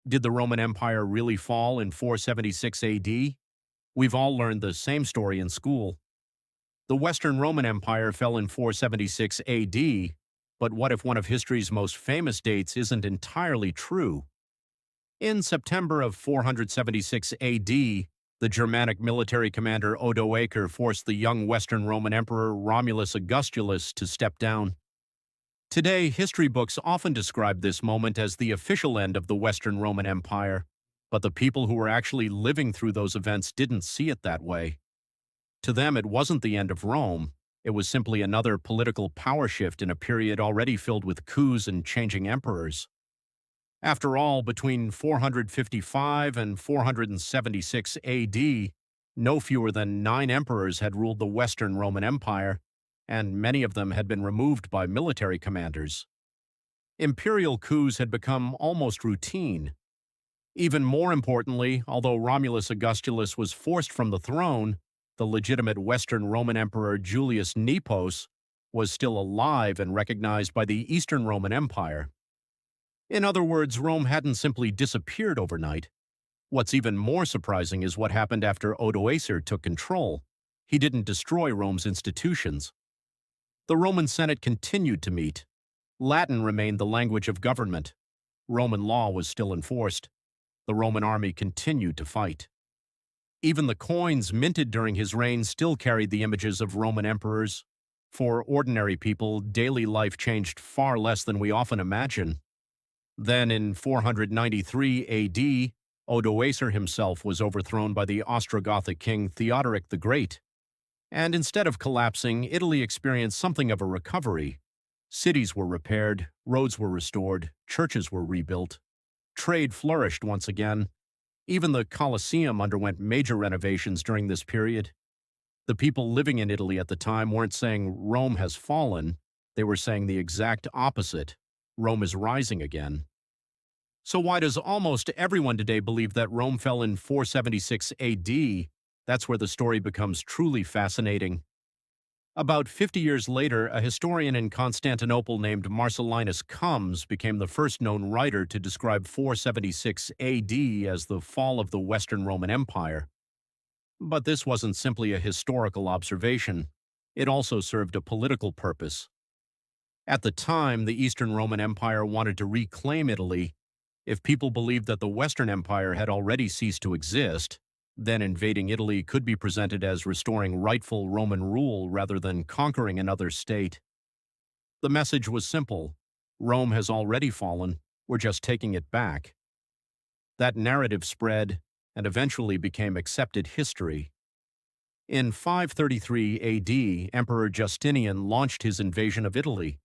Did the Roman Empire really fall in 476 AD? We've all learned the same story in school. The Western Roman Empire fell in 476 AD, but what if one of history's most famous dates isn't entirely true? In September of 476 AD, the Germanic military commander Odoacer forced the young Western Roman Emperor Romulus Augustulus to step down. Today, history books often describe this moment as the official end of the Western Roman Empire, but the people who were actually living through those events didn't see it that way. To them, it wasn't the end of Rome, it was simply another political power shift in a period already filled with coups and changing emperors. After all, between 455 and 476 AD, no fewer than 9 emperors had ruled the Western Roman Empire, and many of them had been removed by military commanders. Imperial coups had become almost routine. Even more importantly, although Romulus Augustulus was forced from the throne, the legitimate Western Roman Emperor Julius Nepos was still alive and recognized by the Eastern Roman Empire. In other words, Rome hadn't simply disappeared overnight. What's even more surprising is what happened after Odoacer took control. He didn't destroy Rome's institutions. The Roman Senate continued to meet. Latin remained the language of government. Roman law was still enforced. The Roman army continued to fight. Even the coins minted during his reign still carried the images of Roman emperors. For ordinary people, daily life changed far less than we often imagine. Then, in 493 AD, Odoacer himself was overthrown by the Ostrogothic king Theodoric the Great. And instead of collapsing, Italy experienced something of a recovery. Cities were repaired, roads were restored, churches were rebuilt. Trade flourished once again. Even the Colosseum underwent major renovations during this period. The people living in Italy at the time weren't saying Rome has fallen, they were saying the exact opposite. Rome is rising again. So why does almost everyone today believe that Rome fell in 476 AD? That's where the story becomes truly fascinating. About 50 years later, a historian in Constantinople named Marcellinus Comes became the first known writer to describe 476 AD as the fall of the Western Roman Empire. But this wasn't simply a historical observation. It also served a political purpose. At the time, the Eastern Roman Empire wanted to reclaim Italy. If people believed that the Western Empire had already ceased to exist, then invading Italy could be presented as restoring rightful Roman rule rather than conquering another state. The message was simple: Rome has already fallen, we're just taking it back. That narrative spread and eventually became accepted history. In 533 AD, Emperor Justinian launched his invasion of Italy.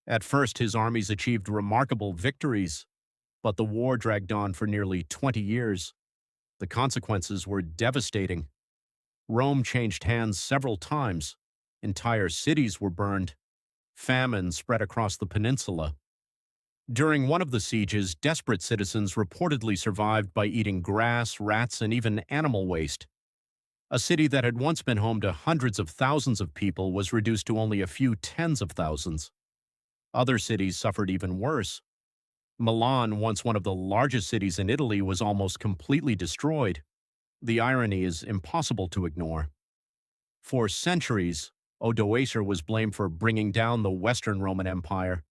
At first, his armies achieved remarkable victories, but the war dragged on for nearly 20 years. The consequences were devastating. Rome changed hands several times. Entire cities were burned. Famine spread across the peninsula. During one of the sieges, desperate citizens reportedly survived by eating grass, rats, and even animal waste. A city that had once been home to hundreds of thousands of people was reduced to only a few tens of thousands. Other cities suffered even worse. Milan, once one of the largest cities in Italy, was almost completely destroyed. The irony is impossible to ignore. For centuries, Odoacer was blamed for bringing down the Western Roman Empire.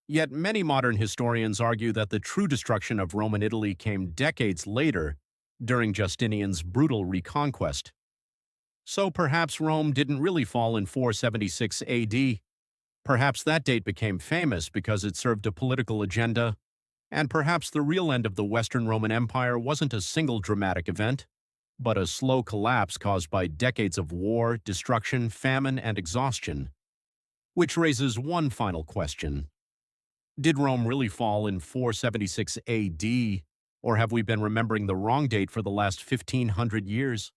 Yet many modern historians argue that the true destruction of Roman Italy came decades later, during Justinian's brutal reconquest. So perhaps Rome didn't really fall in 476 AD. Perhaps that date became famous because it served a political agenda, and perhaps the real end of the Western Roman Empire wasn't a single dramatic event, but a slow collapse caused by decades of war, destruction, famine, and exhaustion. Which raises one final question. Did Rome really fall in 476 AD, or have we been remembering the wrong date for the last 1500 years?